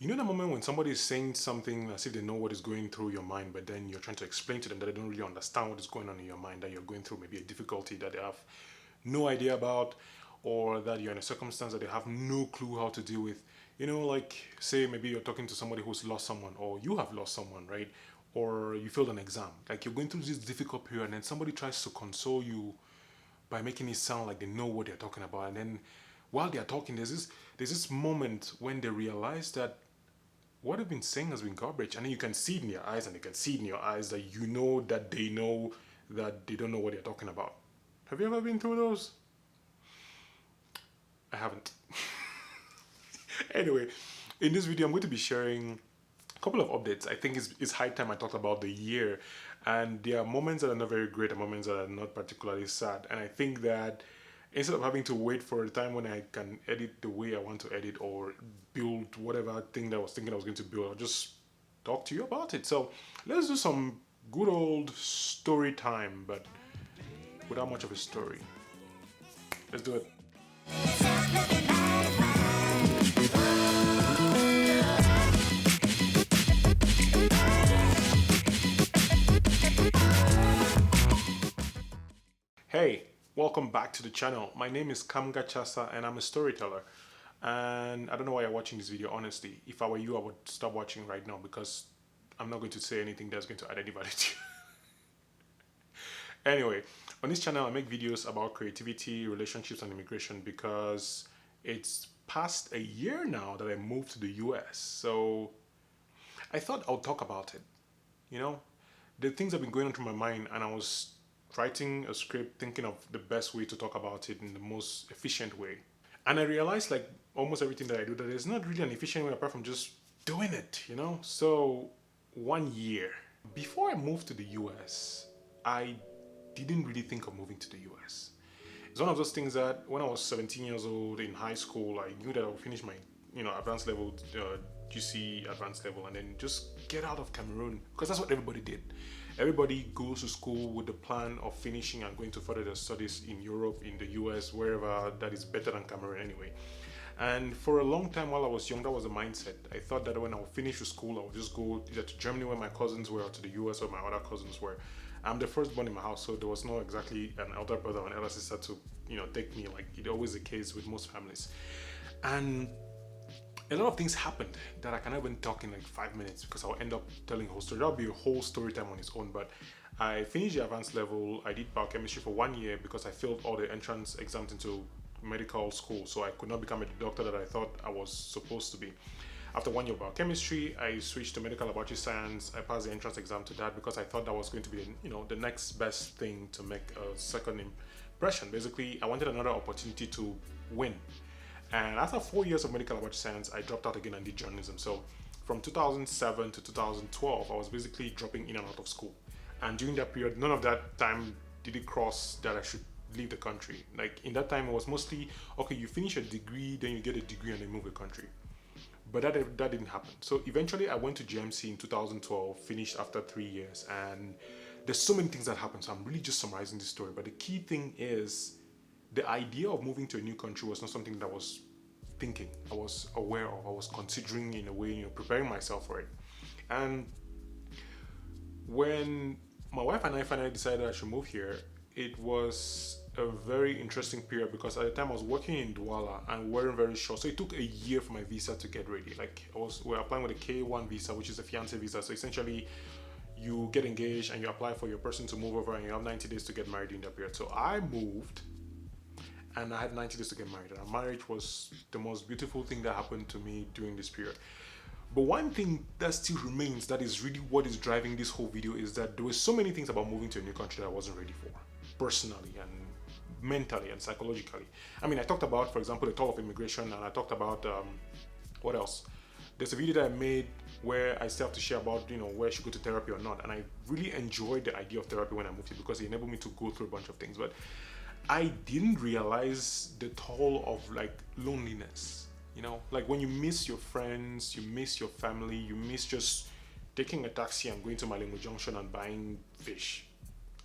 You know the moment when somebody is saying something as if they know what is going through your mind, but then you're trying to explain to them that they don't really understand what is going on in your mind, that you're going through maybe a difficulty that they have no idea about, or that you're in a circumstance that they have no clue how to deal with. You know, like say maybe you're talking to somebody who's lost someone, or you have lost someone, right? Or you failed an exam. Like you're going through this difficult period, and then somebody tries to console you by making it sound like they know what they're talking about. And then while they're talking, there's this moment when they realize that what they've been saying has been garbage, and then you can see it in their eyes, and they can see it in your eyes that you know that they don't know what they're talking about. Have you ever been through those? I haven't. Anyway, in this video, I'm going to be sharing a couple of updates. I think it's high time I talked about the year, and there are moments that are not very great and moments that are not particularly sad. And I think that instead of having to wait for a time when I can edit the way I want to edit or build whatever thing that I was thinking I was going to build, I'll just talk to you about it. So let's do some good old story time, but without much of a story. Let's do it. Hey, welcome back to the channel. My name is Kamga Tchassa and I'm a storyteller. And I don't know why you're watching this video, honestly. If I were you, I would stop watching right now because I'm not going to say anything that's going to add any value to you. Anyway, on this channel, I make videos about creativity, relationships, and immigration because it's past a year now that I moved to the US. So I thought I'll talk about it. You know, the things have been going on through my mind, and I was writing a script thinking of the best way to talk about it in the most efficient way. And I realized, like almost everything that I do, that there's not really an efficient way apart from just doing it, you know? So 1 year before I moved to the US, I didn't really think of moving to the US. It's one of those things that when I was 17 years old in high school, I knew that I would finish my, advanced level, GC advanced level, and then just get out of Cameroon, because that's what everybody did. Everybody goes to school with the plan of finishing and going to further their studies in Europe, in the US, wherever that is better than Cameroon anyway. And for a long time while I was young, that was the mindset. I thought that when I would finish with school, I would just go either to Germany where my cousins were, or to the US where my other cousins were. I'm the firstborn in my house, so there was no exactly an elder brother or an elder sister to, take me, like it always the case with most families. And a lot of things happened that I cannot even talk in like 5 minutes because I'll end up telling a whole story. That'll be a whole story time on its own. But I finished the advanced level. I did biochemistry for 1 year because I failed all the entrance exams into medical school, so I could not become a doctor that I thought I was supposed to be. After 1 year of biochemistry, I switched to medical laboratory science. I passed the entrance exam to that because I thought that was going to be, the next best thing to make a second impression. Basically, I wanted another opportunity to win. And after 4 years of medical laboratory science, I dropped out again and did journalism. So from 2007 to 2012, I was basically dropping in and out of school. And during that period, none of that time did it cross that I should leave the country. Like in that time, it was mostly, okay, you finish a degree, then you get a degree and then move the country. But that didn't happen. So eventually I went to GMC in 2012, finished after 3 years. And there's so many things that happened. So I'm really just summarizing this story. But the key thing is, the idea of moving to a new country was not something that I was thinking, I was aware of, I was considering in a way, preparing myself for it. And when my wife and I finally decided I should move here, it was a very interesting period because at the time I was working in Douala and we weren't very sure. So it took a year for my visa to get ready. Like we were applying with a K1 visa, which is a fiancé visa. So essentially you get engaged and you apply for your person to move over and you have 90 days to get married in that period. So I moved and I had 90 days to get married. And our marriage was the most beautiful thing that happened to me during this period. But one thing that still remains, that is really what is driving this whole video, is that there were so many things about moving to a new country that I wasn't ready for, personally and mentally and psychologically. I mean, I talked about, for example, the toll of immigration, and I talked about, what else? There's a video that I made where I still have to share about, where I should go to therapy or not. And I really enjoyed the idea of therapy when I moved here because it enabled me to go through a bunch of things. But I didn't realize the toll of like loneliness, like when you miss your friends, you miss your family, you miss just taking a taxi and going to Malengo Junction and buying fish.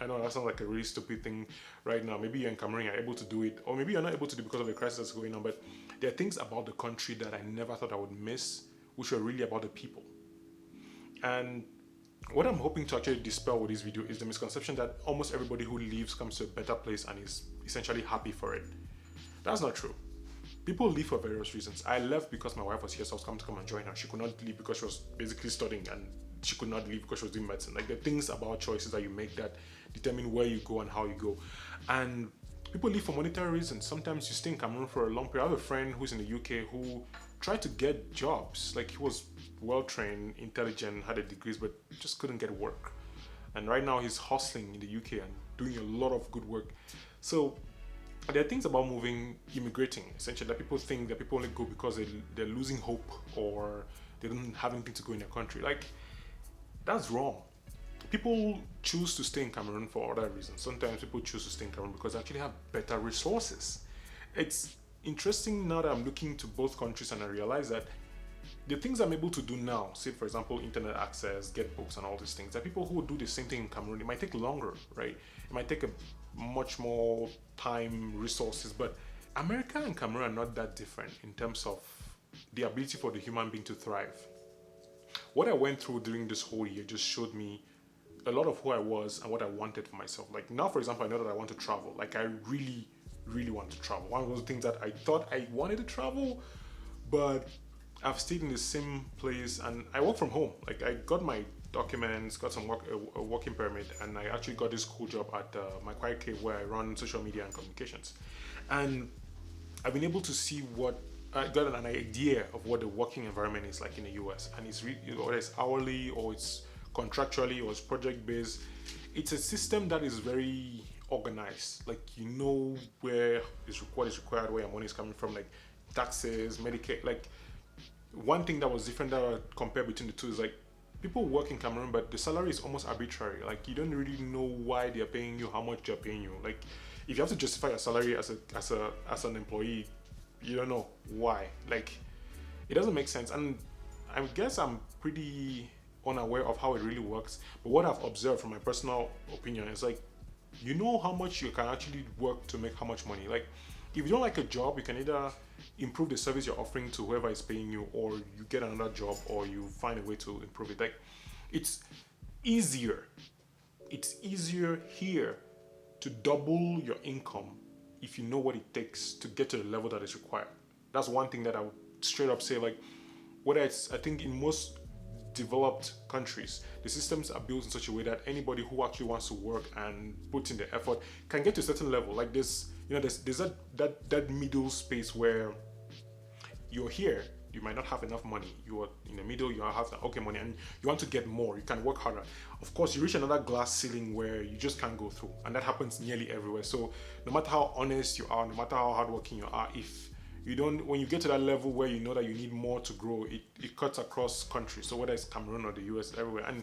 I know that sounds like a really stupid thing right now. Maybe you're in Cameroon, you're able to do it, or maybe you're not able to do it because of the crisis that's going on. But there are things about the country that I never thought I would miss which were really about the people. And what I'm hoping to actually dispel with this video is the misconception that almost everybody who leaves comes to a better place and is essentially happy for it. That's not true. People leave for various reasons. I left because my wife was here, so I was coming to come and join her. She could not leave because she was basically studying, and she could not leave because she was doing medicine. Like, the things about choices that you make that determine where you go and how you go. And people leave for monetary reasons. Sometimes you stay in Cameroon for a long period. I have a friend who's in the UK who tried to get jobs. Like, he was well-trained, intelligent, had a degrees, but just couldn't get work. And right now he's hustling in the UK and doing a lot of good work. So there are things about immigrating, essentially, that people think that people only go because they're losing hope or they don't have anything to go in their country. Like, that's wrong. People choose to stay in Cameroon for other reasons. Sometimes people choose to stay in Cameroon because they actually have better resources. It's interesting now that I'm looking to both countries and I realize that the things I'm able to do now, say for example, internet access, get books and all these things, that people who would do the same thing in Cameroon, it might take longer, right? It might take a much more time, resources, but America and Cameroon are not that different in terms of the ability for the human being to thrive. What I went through during this whole year just showed me a lot of who I was and what I wanted for myself. Like now, for example, I know that I want to travel. Like, I really, really want to travel. One of those things that I thought I wanted to travel, but I've stayed in the same place and I work from home. Like, I got my documents, got some a working permit, and I actually got this cool job at my quiet cave where I run social media and communications. And I've been able to see I got an idea of what the working environment is like in the US. And it's whether it's hourly or it's contractually or it's project based, it's a system that is very organized. Like, you know what is required, where your money is coming from, like taxes, Medicaid. Like, one thing that was different that I compared between the two is like, people work in Cameroon, but the salary is almost arbitrary. Like, you don't really know why they're paying you, how much they're paying you. Like, if you have to justify your salary as an employee, you don't know why. Like, it doesn't make sense. And I guess I'm pretty unaware of how it really works. But what I've observed from my personal opinion is like, you know how much you can actually work to make how much money. Like, if you don't like a job, you can either improve the service you're offering to whoever is paying you, or you get another job, or you find a way to improve it. Like, it's easier here to double your income if you know what it takes to get to the level that is required. That's one thing that I would straight up say. Like, whether it's, I think in most developed countries, the systems are built in such a way that anybody who actually wants to work and put in the effort can get to a certain level. Like, there's that middle space where you're here, you might not have enough money, you are in the middle, you have okay money, and you want to get more, you can work harder. Of course, you reach another glass ceiling where you just can't go through, and that happens nearly everywhere. So no matter how honest you are, no matter how hardworking you are, if you don't, when you get to that level where you know that you need more to grow, it cuts across countries. So whether it's Cameroon or the US, everywhere. And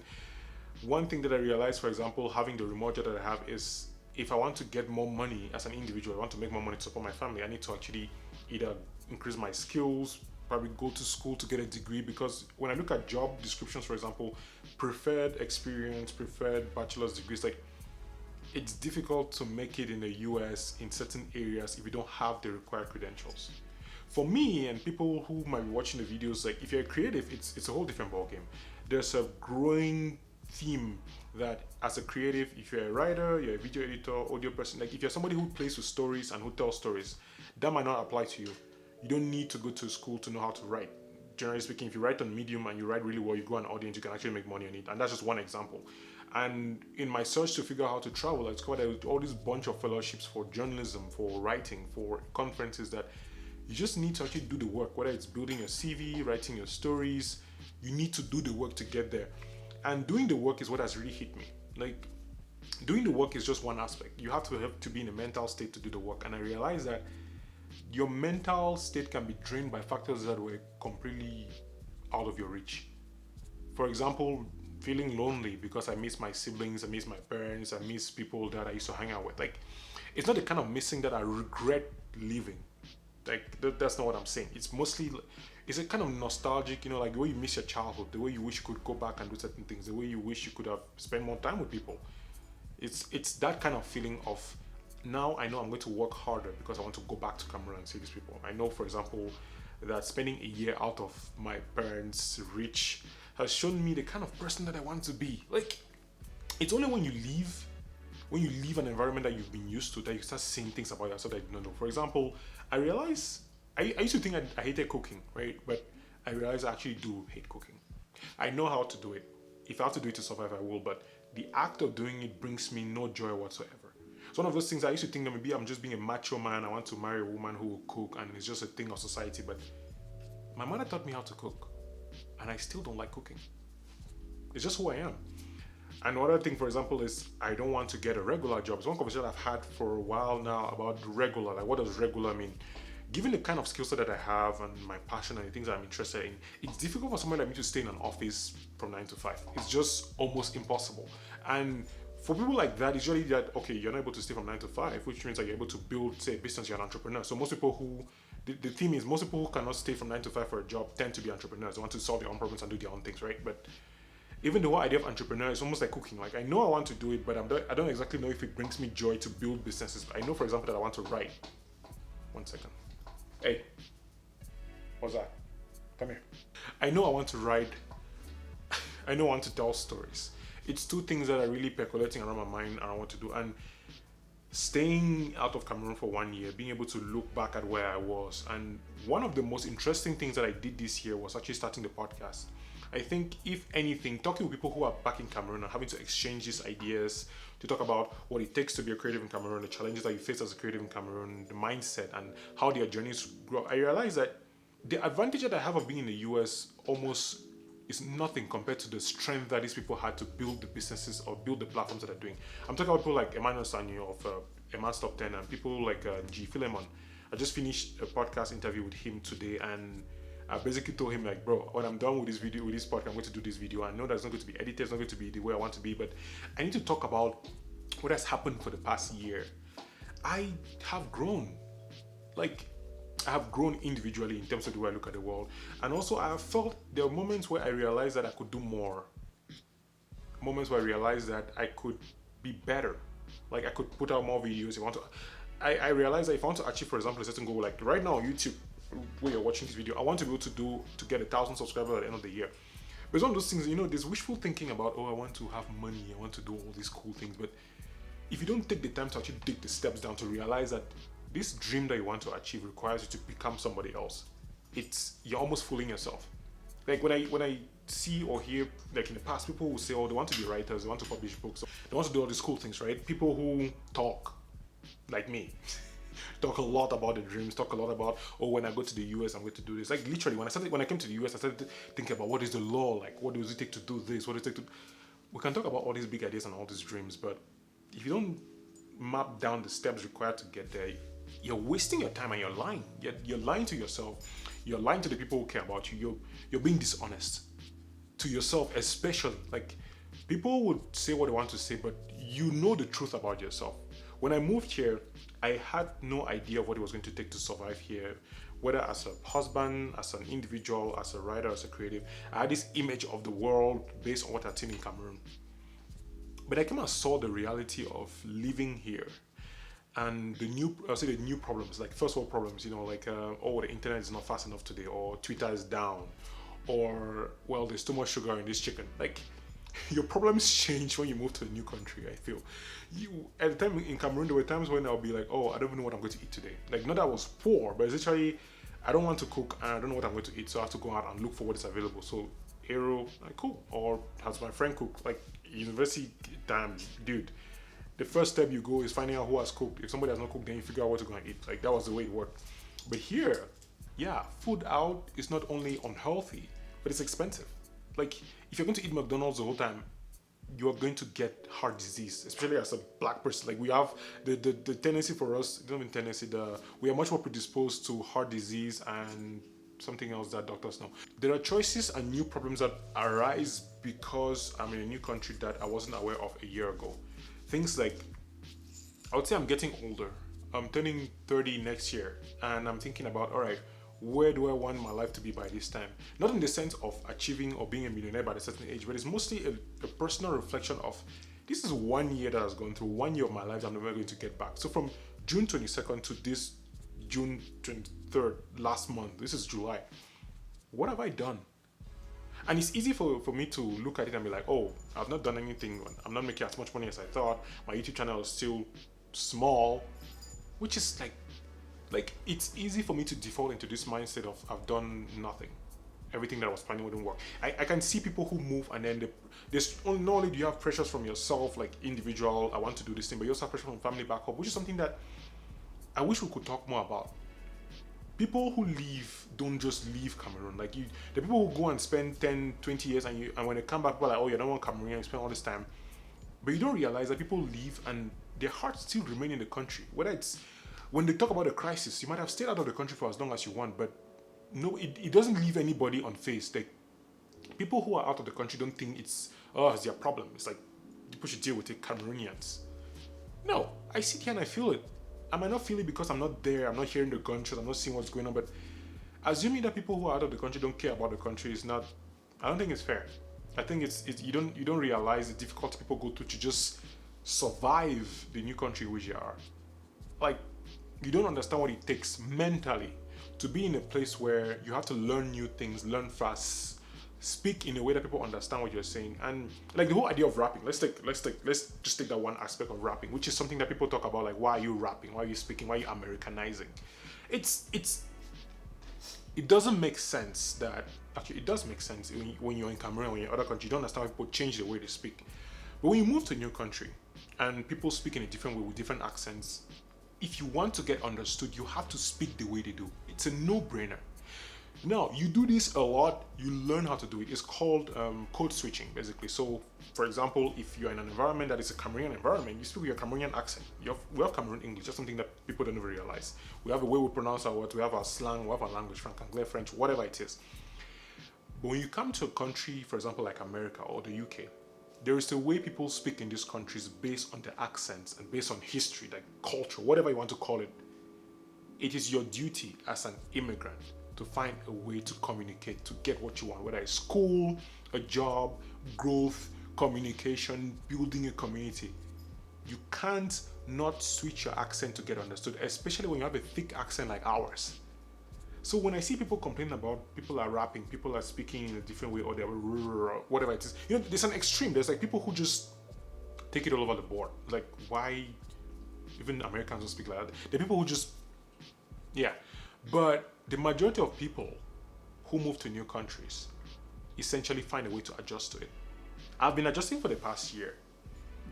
one thing that I realized, for example, having the remote job that I have, is if I want to get more money as an individual, I want to make more money to support my family, I need to actually either increase my skills, probably go to school to get a degree. Because when I look at job descriptions, for example, preferred experience, preferred bachelor's degrees, like, it's difficult to make it in the US in certain areas if you don't have the required credentials. For me and people who might be watching the videos, like, if you're a creative, it's a whole different ballgame. There's a growing theme that as a creative, if you're a writer, you're a video editor, audio person, like if you're somebody who plays with stories and who tells stories, that might not apply to you. You don't need to go to school to know how to write. Generally speaking, if you write on Medium and you write really well, you go on audience, you can actually make money on it. And that's just one example. And in my search to figure out how to travel, I discovered all this bunch of fellowships for journalism, for writing, for conferences, that you just need to actually do the work, whether it's building your CV, writing your stories, you need to do the work to get there. And doing the work is what has really hit me. Like, doing the work is just one aspect. You have to be in a mental state to do the work. And I realized that your mental state can be drained by factors that were completely out of your reach. For example, feeling lonely because I miss my siblings, I miss my parents, I miss people that I used to hang out with. Like, it's not the kind of missing that I regret leaving. Like, that's not what I'm saying. It's mostly, it's a kind of nostalgic, like the way you miss your childhood, the way you wish you could go back and do certain things, the way you wish you could have spent more time with people. It's that kind of feeling of, now I know I'm going to work harder because I want to go back to Cameroon and see these people. I know, for example, that spending a year out of my parents' reach has shown me the kind of person that I want to be. Like, it's only when you leave an environment that you've been used to that you start seeing things about yourself that you don't know. For example, I realized I used to think I hated cooking, right? But I realized I actually do hate cooking. I know how to do it. If I have to do it to survive, I will. But the act of doing it brings me no joy whatsoever. It's one of those things I used to think that maybe I'm just being a macho man. I want to marry a woman who will cook, and it's just a thing of society. But my mother taught me how to cook, and I still don't like cooking. It's just who I am. And another thing, for example, is I don't want to get a regular job. It's one conversation I've had for a while now about regular. Like, what does regular mean? Given the kind of skill set that I have and my passion and the things that I'm interested in, it's difficult for someone like me to stay in an office from 9 to 5. It's just almost impossible. And for people like that, it's usually that, okay, you're not able to stay from 9 to 5, which means that you're able to build, say, a business, you're an entrepreneur. So most people who, the theme is most people who cannot stay from 9 to 5 for a job tend to be entrepreneurs. They want to solve their own problems and do their own things, right? But even the whole idea of entrepreneur is almost like cooking. Like, I know I want to do it, but I don't exactly know if it brings me joy to build businesses. I know, for example, that I want to write. 1 second. Hey, what's that? Come here. I know I want to write. I know I want to tell stories. It's two things that are really percolating around my mind and I want to do. And staying out of Cameroon for 1 year, being able to look back at where I was. And one of the most interesting things that I did this year was actually starting the podcast. I think, if anything, talking with people who are back in Cameroon and having to exchange these ideas to talk about what it takes to be a creative in Cameroon, the challenges that you face as a creative in Cameroon, the mindset, and how their journeys grow, I realized that the advantage that I have of being in the US almost is nothing compared to the strength that these people had to build the businesses or build the platforms that they're doing. I'm talking about people like Emmanuel Sanyo of Emma's Top 10 and people like G. Philemon. I just finished a podcast interview with him today, and I basically told him, like, bro, when I'm done with this video, with this podcast, I'm going to do this video. I know that's not going to be edited, it's not going to be the way I want to be, but I need to talk about what has happened for the past year. I have grown. Like, I have grown individually in terms of the way I look at the world. And also, I have felt there are moments where I realized that I could do more. Moments where I realized that I could be better. Like, I could put out more videos. I realized that if I want to achieve, for example, a certain goal, like right now on YouTube, where you're watching this video, I want to be able to get 1,000 subscribers at the end of the year. But it's one of those things, there's wishful thinking about, oh, I want to have money, I want to do all these cool things. But if you don't take the time to actually take the steps down to realize that this dream that you want to achieve requires you to become somebody else, you're almost fooling yourself. Like, when I see or hear, like in the past, people who say, oh, they want to be writers, they want to publish books, they want to do all these cool things, right? People who talk like me. Talk a lot about the dreams, talk a lot about, oh, when I go to the US, I'm going to do this. Like, literally, when I came to the US, I started thinking about what is the law, like, what does it take to do this, what does it take to... We can talk about all these big ideas and all these dreams, but if you don't map down the steps required to get there, you're wasting your time and you're lying. You're lying to yourself. You're lying to the people who care about you. You're being dishonest to yourself, especially. Like, people would say what they want to say, but you know the truth about yourself. When I moved here, I had no idea of what it was going to take to survive here, whether as a husband, as an individual, as a writer, as a creative. I had this image of the world based on what I'd seen in Cameroon. But I came and saw the reality of living here and the new problems, like first world problems, like, oh, the internet is not fast enough today, or Twitter is down, or, well, there's too much sugar in this chicken. Like, your problems change when you move to a new country, I feel. At the time in Cameroon, there were times when I'll be like, oh, I don't even know what I'm going to eat today. Like, not that I was poor, but essentially, I don't want to cook and I don't know what I'm going to eat, so I have to go out and look for what is available. So, hero, like, cool. Or has my friend cooked? Like, university time, dude. The first step you go is finding out who has cooked. If somebody has not cooked, then you figure out what to go and eat. Like, that was the way it worked. But here, yeah, food out is not only unhealthy, but it's expensive. Like, if you're going to eat McDonald's the whole time, you're going to get heart disease, especially as a black person. Like, we have the tendency for us, we are much more predisposed to heart disease and something else that doctors know. There are choices and new problems that arise because I'm in a new country that I wasn't aware of a year ago. Things like, I would say I'm getting older. I'm turning 30 next year, and I'm thinking about, all right, where do I want my life to be by this time? Not in the sense of achieving or being a millionaire by a certain age, but it's mostly a personal reflection of, this is 1 year that has gone through, 1 year of my life that I'm never going to get back. So from June 22nd to this June 3rd last month. This is July. What have I done? And it's easy for me to look at it and be like, oh, I've not done anything. I'm not making as much money as I thought. My YouTube channel is still small, which is like it's easy for me to default into this mindset of I've done nothing. Everything that I was planning wouldn't work. I can see people who move and then there's not only do you have pressures from yourself, like individual, I want to do this thing, but you also have pressure from family back home, which is something that I wish we could talk more about. People who leave don't just leave Cameroon. Like the people who go and spend 10, 20 years and when they come back, people are like, oh, you don't want Cameroonian, you spend all this time. But you don't realize that people leave and their hearts still remain in the country. Whether it's, when they talk about the crisis, you might have stayed out of the country for as long as you want, but no, it doesn't leave anybody unfazed. Like, people who are out of the country don't think it's their problem. It's like, people should deal with it, Cameroonians. No, I sit here and I feel it. I might not feel it because I'm not there, I'm not hearing the gunshots, I'm not seeing what's going on, but assuming that people who are out of the country don't care about the country is not, I don't think it's fair. I think it's you don't realize the difficulty people go through to just survive the new country which you are. Like, you don't understand what it takes mentally to be in a place where you have to learn new things, learn fast, speak in a way that people understand what you're saying. And like the whole idea of rapping, let's just take that one aspect of rapping, which is something that people talk about, like, why are you rapping? Why are you speaking? Why are you Americanizing? It doesn't make sense that, actually it does make sense when you're in Cameroon, when you're in other countries, you don't understand why people change the way they speak. But when you move to a new country and people speak in a different way with different accents, if you want to get understood, you have to speak the way they do. It's a no-brainer. Now, you do this a lot, you learn how to do it. It's called code switching, basically. So, for example, if you're in an environment that is a Cameroonian environment, you speak with your Cameroonian accent. We have Cameroon English, just something that people don't even realize. We have a way we pronounce our words, we have our slang, we have our language, Franc-Anglais, French, whatever it is. But when you come to a country, for example, like America or the UK, there is a way people speak in these countries based on their accents and based on history, like culture, whatever you want to call it. It is your duty as an immigrant to find a way to communicate, to get what you want, whether it's school, a job, growth, communication, building a community. You can't not switch your accent to get understood, especially when you have a thick accent like ours. So when I see people complain about people are rapping, people are speaking in a different way, or they're whatever it is, there's an extreme. There's like people who just take it all over the board. Like, why even Americans don't speak like that? The people who just, yeah. But the majority of people who move to new countries essentially find a way to adjust to it. I've been adjusting for the past year.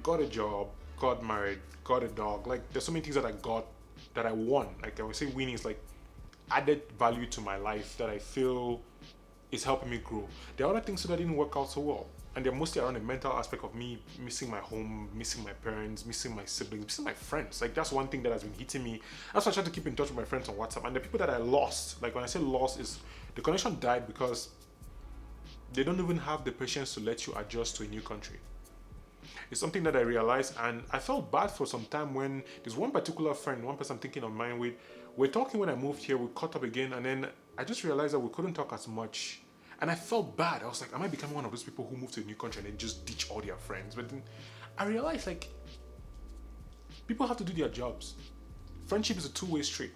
Got a job, got married, got a dog. Like, there's so many things that I got that I won. Like, I would say winning is like added value to my life that I feel is helping me grow. There are other things that didn't work out so well, and they're mostly around the mental aspect of me missing my home, missing my parents, missing my siblings, missing my friends. Like, that's one thing that has been hitting me. That's why I try to keep in touch with my friends on WhatsApp. And the people that I lost, like when I say lost, is the connection died because they don't even have the patience to let you adjust to a new country. It's something that I realized, and I felt bad for some time when there's one particular friend, one person I'm thinking of mine with, we're talking when I moved here, we caught up again, and then I just realized that we couldn't talk as much. And I felt bad. I was like, am I becoming one of those people who move to a new country and then just ditch all their friends? But then I realized, like, people have to do their jobs. Friendship is a two-way street.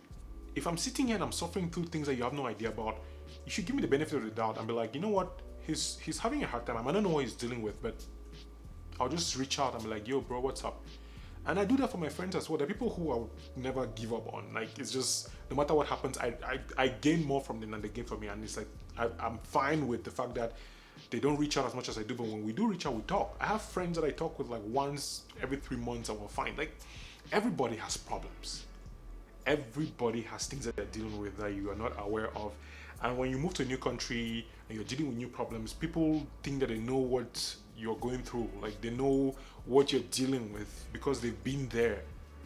If I'm sitting here and I'm suffering through things that you have no idea about, you should give me the benefit of the doubt and be like, you know what, he's having a hard time. I might not know what he's dealing with, but I'll just reach out and be like, yo, bro, what's up? And I do that for my friends as well. There are people who I would never give up on. Like, it's just, no matter what happens, I gain more from them than they gain from me. And it's like, I'm fine with the fact that they don't reach out as much as I do. But when we do reach out, we talk. I have friends that I talk with like once every 3 months and we're fine. Like, everybody has problems. Everybody has things that they're dealing with that you are not aware of. And when you move to a new country and you're dealing with new problems, people think that they know what you're going through. Like, they know what you're dealing with because they've been there.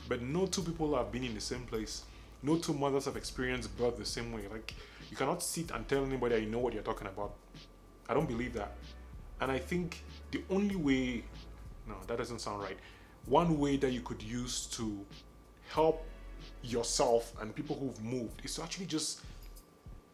But no two people have been in the same place. No two mothers have experienced birth the same way. Like, you cannot sit and tell anybody that you know what you're talking about. I don't believe that. And I think the only way, no, that doesn't sound right. One way that you could use to help yourself and people who've moved is to actually just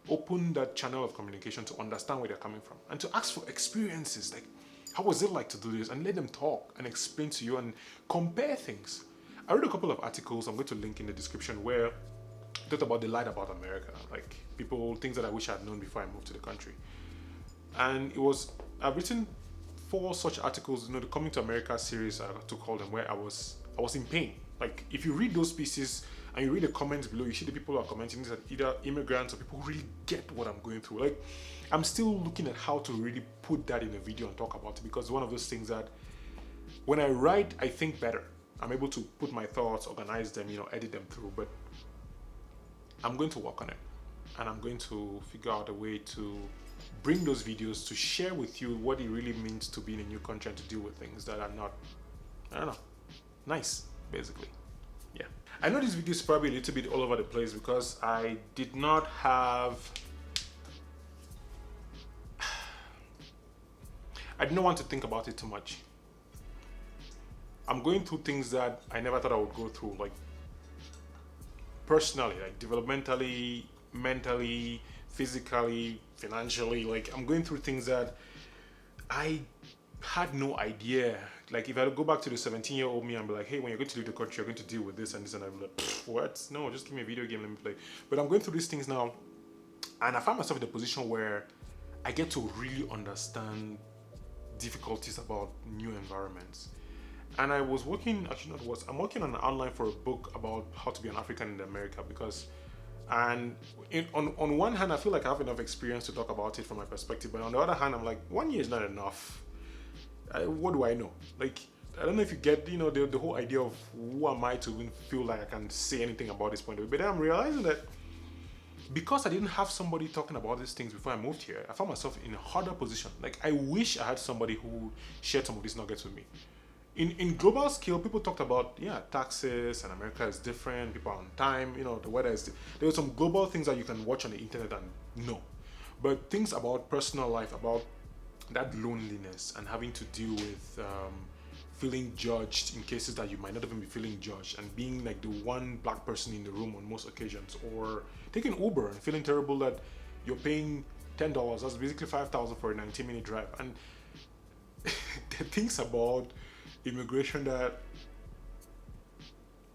open that channel of communication to understand where they're coming from and to ask for experiences. Like, how was it like to do this? And let them talk and explain to you and compare things. I read a couple of articles I'm going to link in the description where I talked about the light about America, like people, things that I wish I had known before I moved to the country. And I've written 4 such articles, the Coming to America series, to call them, where I was in pain. Like, if you read those pieces and you read the comments below, you see the people who are commenting, these are either immigrants or people who really get what I'm going through. Like, I'm still looking at how to really put that in a video and talk about it, because it's one of those things that when I write, I think better. I'm able to put my thoughts, organize them, edit them through, but I'm going to work on it. And I'm going to figure out a way to bring those videos to share with you what it really means to be in a new country and to deal with things that are not, I don't know, nice, basically. Yeah. I know this video is probably a little bit all over the place because I did not want to think about it too much. I'm going through things that I never thought I would go through, like personally, like developmentally, mentally, physically, financially. Like, I'm going through things that I had no idea. Like, if I go back to the 17-year-old me and be like, hey, when you're going to leave the country, you're going to deal with this and this, and I'm like, what? No, just give me a video game, let me play. But I'm going through these things now, and I find myself in a position where I get to really understand difficulties about new environments. And I was working, I'm working on online for a book about how to be an African in America, because, on one hand, I feel like I have enough experience to talk about it from my perspective, but on the other hand, I'm like, 1 year is not enough. What do I know? Like, I don't know if you get, the whole idea of who am I to even feel like I can say anything about this point of view. But then I'm realizing that because I didn't have somebody talking about these things before I moved here, I found myself in a harder position. Like, I wish I had somebody who shared some of these nuggets with me. In global scale, people talked about, taxes, and America is different, people are on time, the weather is... There were some global things that you can watch on the internet and know. But things about personal life, about that loneliness and having to deal with feeling judged in cases that you might not even be feeling judged, and being like the one black person in the room on most occasions, or taking Uber and feeling terrible that you're paying $10, that's basically $5,000 for a 90-minute drive. And the things about immigration that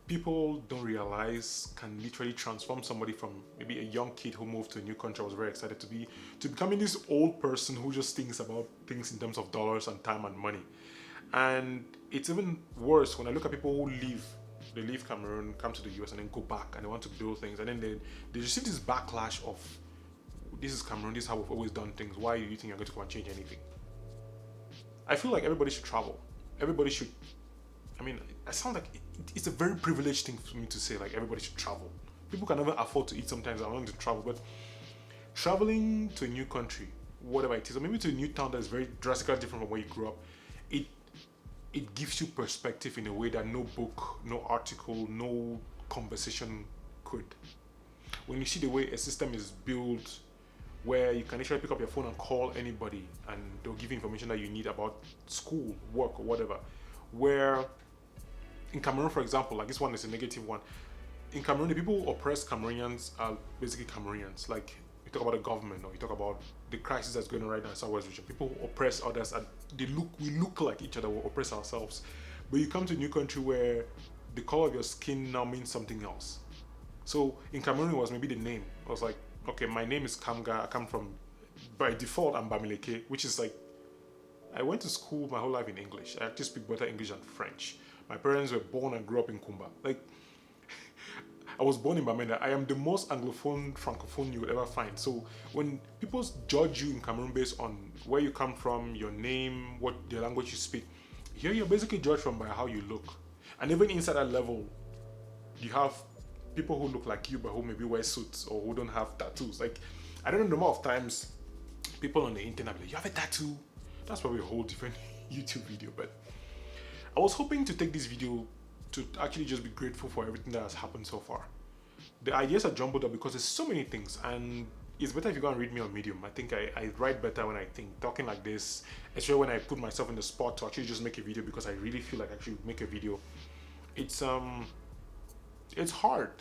people don't realize can literally transform somebody from maybe a young kid who moved to a new country, was very excited to becoming this old person who just thinks about things in terms of dollars and time and money. And it's even worse when I look at people who leave Cameroon, come to the US, and then go back and they want to build things, and then they receive this backlash of, this is Cameroon, this is how we've always done things, why do you think you're going to come and change anything? I feel like everybody should travel. Everybody should, I sound like it's a very privileged thing for me to say, like, everybody should travel. People can never afford to eat sometimes, I want to travel, but traveling to a new country, whatever it is, or maybe to a new town that's very drastically different from where you grew up, it gives you perspective in a way that no book, no article, no conversation could. When you see the way a system is built, where you can actually pick up your phone and call anybody and they'll give you information that you need about school, work, or whatever. Where in Cameroon, for example, like this one is a negative one. In Cameroon, the people who oppress Cameroonians are basically Cameroonians. Like, you talk about the government, or you talk about the crisis that's going on right now in Southwest region. People who oppress others, and we look like each other, we oppress ourselves. But you come to a new country where the color of your skin now means something else. So in Cameroon, it was maybe the name. I was like, okay, my name is Kamga, I come from, by default, I'm Bamileke, which is like, I went to school my whole life in English. I actually speak better English than French. My parents were born and grew up in Kumba. Like, I was born in Bamenda. I am the most Anglophone, Francophone you would ever find. So when people judge you in Cameroon based on where you come from, your name, what the language you speak, here you're basically judged from by how you look. And even inside that level, you have people who look like you but who maybe wear suits or who don't have tattoos. Like, I don't know the number of times people on the internet are like, you have a tattoo? That's probably a whole different YouTube video. But I was hoping to take this video to actually just be grateful for everything that has happened so far. The ideas are jumbled up because there's so many things, and it's better if you go and read me on Medium. I think I write better when I think. Talking like this, especially when I put myself in the spot to actually just make a video, because I really feel like I actually make a video. It's hard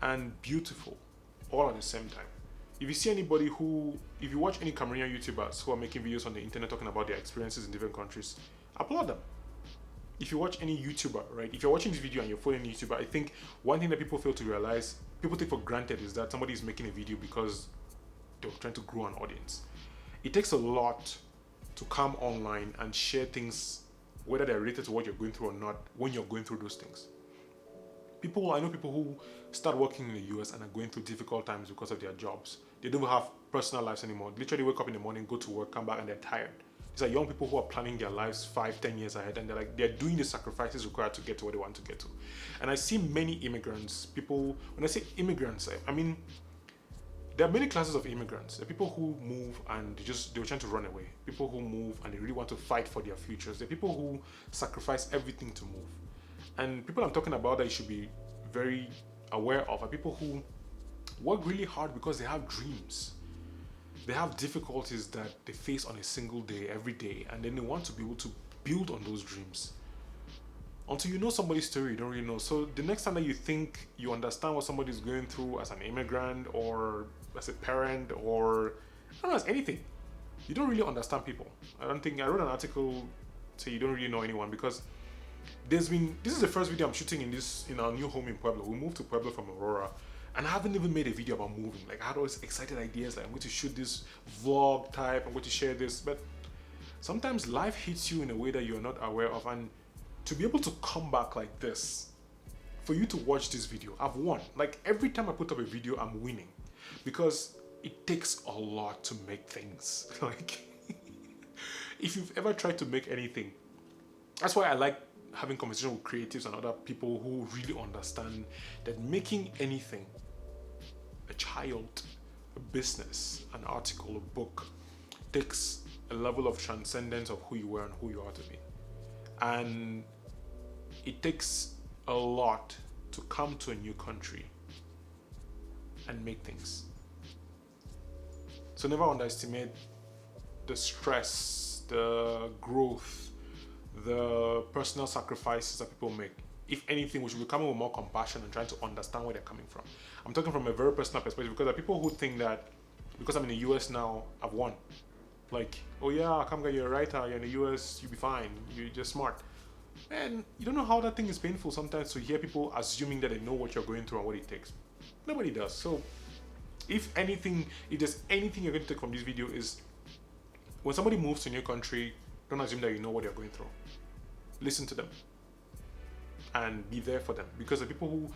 and beautiful all at the same time. If you see anybody if you watch any Cameroonian YouTubers who are making videos on the internet talking about their experiences in different countries, applaud them. If you watch any YouTuber, right? If you're watching this video and you're following a YouTuber, I think one thing that people fail to realize people take for granted is that somebody is making a video because they're trying to grow an audience. It takes a lot to come online and share things, whether they're related to what you're going through or not, when you're going through those things. I know people who start working in the US and are going through difficult times because of their jobs. They don't have personal lives anymore. They literally wake up in the morning, go to work, come back, and they're tired. These are young people who are planning their lives 5-10 years ahead, and they're doing the sacrifices required to get to where they want to get to. And I see many immigrants, when I say immigrants, I mean, there are many classes of immigrants. There are people who move and they were trying to run away. People who move and they really want to fight for their futures. There are people who sacrifice everything to move. And people I'm talking about that you should be very aware of are people who work really hard because they have dreams. They have difficulties that they face on a single day, every day, and then they want to be able to build on those dreams. Until you know somebody's story, you don't really know. So the next time that you think you understand what somebody's going through as an immigrant or as a parent or I don't know, as anything, you don't really understand people. I wrote an article saying you don't really know anyone because this is the first video I'm shooting in our new home in Pueblo. We moved to Pueblo from Aurora, and I haven't even made a video about moving. Like, I had all these excited ideas, like I'm going to shoot this vlog type, I'm going to share this, but sometimes life hits you in a way that you're not aware of, and to be able to come back like this, for you to watch this video, I've won. Like, every time I put up a video, I'm winning, because it takes a lot to make things. Like, if you've ever tried to make anything, that's why I like having conversations with creatives and other people who really understand that making anything, a child, a business, an article, a book, takes a level of transcendence of who you were and who you are to be. And it takes a lot to come to a new country and make things. So never underestimate the stress, the growth, the personal sacrifices that people make. If anything, we should be coming with more compassion and trying to understand where they're coming from. I'm talking from a very personal perspective, because there are people who think that because I'm in the US now, I've won. Like, oh yeah, Kamga, you're a writer, you're in the US, you'll be fine, you're just smart. And you don't know how that thing is painful sometimes to hear people assuming that they know what you're going through and what it takes. Nobody does. So if there's anything you're going to take from this video, is when somebody moves to a new country, don't assume that you know what they're going through. Listen to them and be there for them, because the people who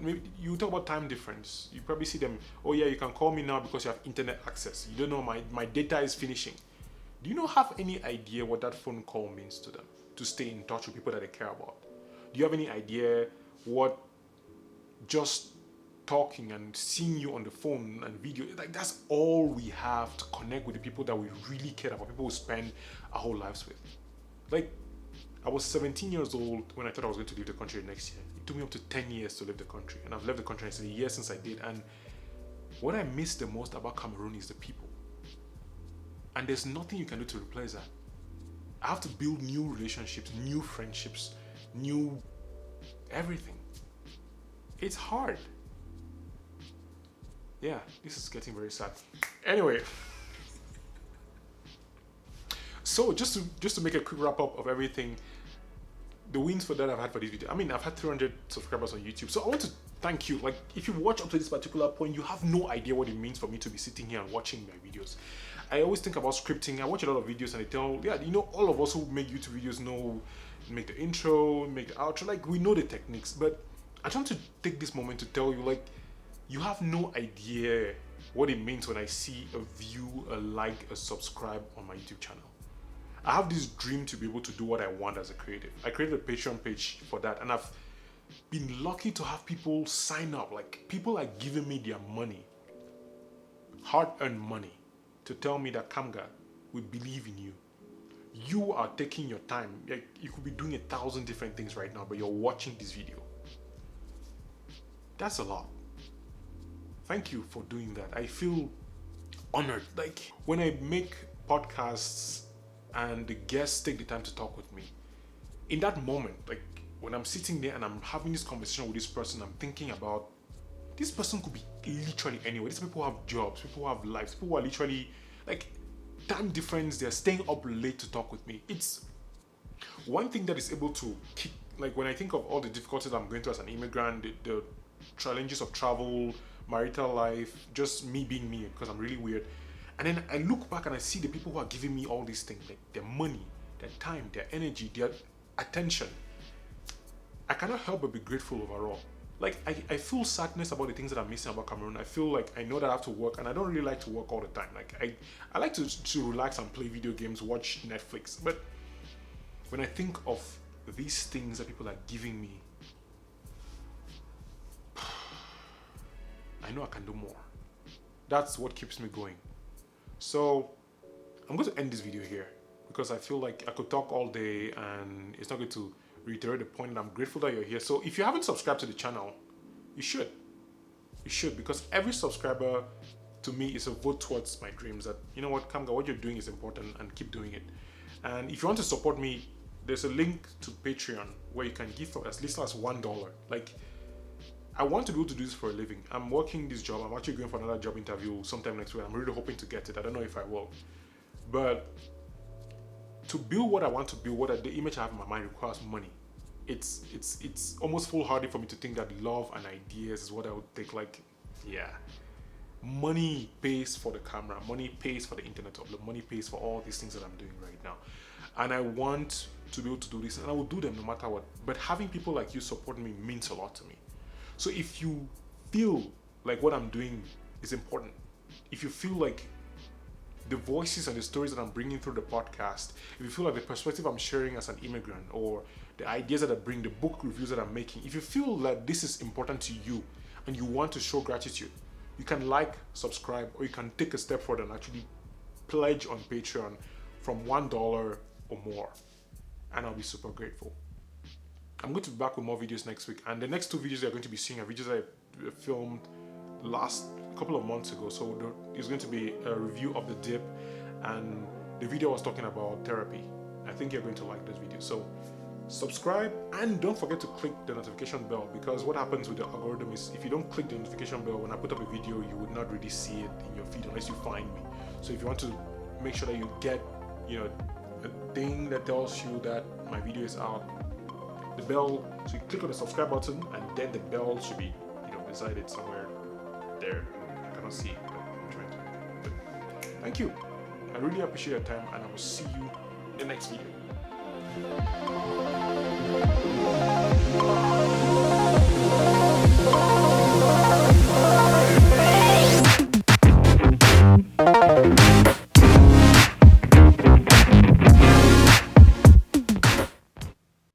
maybe you talk about time difference, you probably see them, oh yeah, you can call me now because you have internet access. You don't know my data is finishing. Do you not have any idea what that phone call means to them, to stay in touch with people that they care about? Do you have any idea what just talking and seeing you on the phone and video, like, that's all we have to connect with the people that we really care about, people we spend our whole lives with. Like, I was 17 years old when I thought I was going to leave the country next year. It took me up to 10 years to leave the country, and I've left the country, and it's a year since I did. And what I miss the most about Cameroon is the people, and there's nothing you can do to replace that. I have to build new relationships, new friendships, new everything. It's hard. Yeah, this is getting very sad. Anyway, so just to make a quick wrap up of everything, the wins for that I've had for this video. I mean, I've had 300 subscribers on YouTube, so I want to thank you. Like, if you watch up to this particular point, you have no idea what it means for me to be sitting here and watching my videos. I always think about scripting. I watch a lot of videos and they tell, yeah, you know, all of us who make YouTube videos know, make the intro, make the outro, like, we know the techniques. But I try to take this moment to tell you, like, you have no idea what it means when I see a view, a like, a subscribe on my YouTube channel. I have this dream to be able to do what I want as a creative. I created a Patreon page for that, and I've been lucky to have people sign up. Like, people are giving me their money, hard-earned money, to tell me that, Kamga, we believe in you. You are taking your time. Like, you could be doing 1,000 different things right now, but you're watching this video. That's a lot. Thank you for doing that. I feel honored. Like, when I make podcasts and the guests take the time to talk with me, in that moment, like, when I'm sitting there and I'm having this conversation with this person, I'm thinking about, this person could be literally anywhere. These people have jobs, people have lives, people are literally, like, time difference, they're staying up late to talk with me. It's one thing that is able to kick, like, when I think of all the difficulties I'm going through as an immigrant, the challenges of travel, marital life, just me being me because I'm really weird. And then I look back and I see the people who are giving me all these things, like their money, their time, their energy, their attention. I cannot help but be grateful overall. Like I feel sadness about the things that I'm missing about Cameroon. I feel like I know that I have to work, and I don't really like to work all the time. Like I like to relax and play video games, watch Netflix. But when I think of these things that people are giving me, I know I can do more. That's what keeps me going. So I'm going to end this video here because I feel like I could talk all day and it's not going to reiterate the point, and I'm grateful that you're here. So if you haven't subscribed to the channel, you should. You should, because every subscriber to me is a vote towards my dreams that, you know what, Kamga, what you're doing is important and keep doing it. And if you want to support me, there's a link to Patreon where you can give for as little as $1. Like, I want to be able to do this for a living. I'm working this job. I'm actually going for another job interview sometime next week. I'm really hoping to get it. I don't know if I will. But to build what I want to build, the image I have in my mind requires money. It's almost foolhardy for me to think that love and ideas is what I would take. Like, yeah. Money pays for the camera. Money pays for the internet upload. Money pays for all these things that I'm doing right now. And I want to be able to do this, and I will do them no matter what. But having people like you support me means a lot to me. So if you feel like what I'm doing is important, if you feel like the voices and the stories that I'm bringing through the podcast, if you feel like the perspective I'm sharing as an immigrant, or the ideas that I bring, the book reviews that I'm making, if you feel that this is important to you and you want to show gratitude, you can like, subscribe, or you can take a step further and actually pledge on Patreon from $1 or more. And I'll be super grateful. I'm going to be back with more videos next week, and the next 2 videos you're going to be seeing are videos I filmed last couple of months ago. So there's going to be a review of The Dip and the video I was talking about therapy. I think you're going to like this video. So subscribe, and don't forget to click the notification bell, because what happens with the algorithm is if you don't click the notification bell when I put up a video, you would not really see it in your feed unless you find me. So if you want to make sure that you get, you know, a thing that tells you that my video is out, the bell, so you click on the subscribe button, and then the bell should be, you know, beside it somewhere there. I cannot see it, but I'm trying to. But thank you. I really appreciate your time, and I will see you in the next video.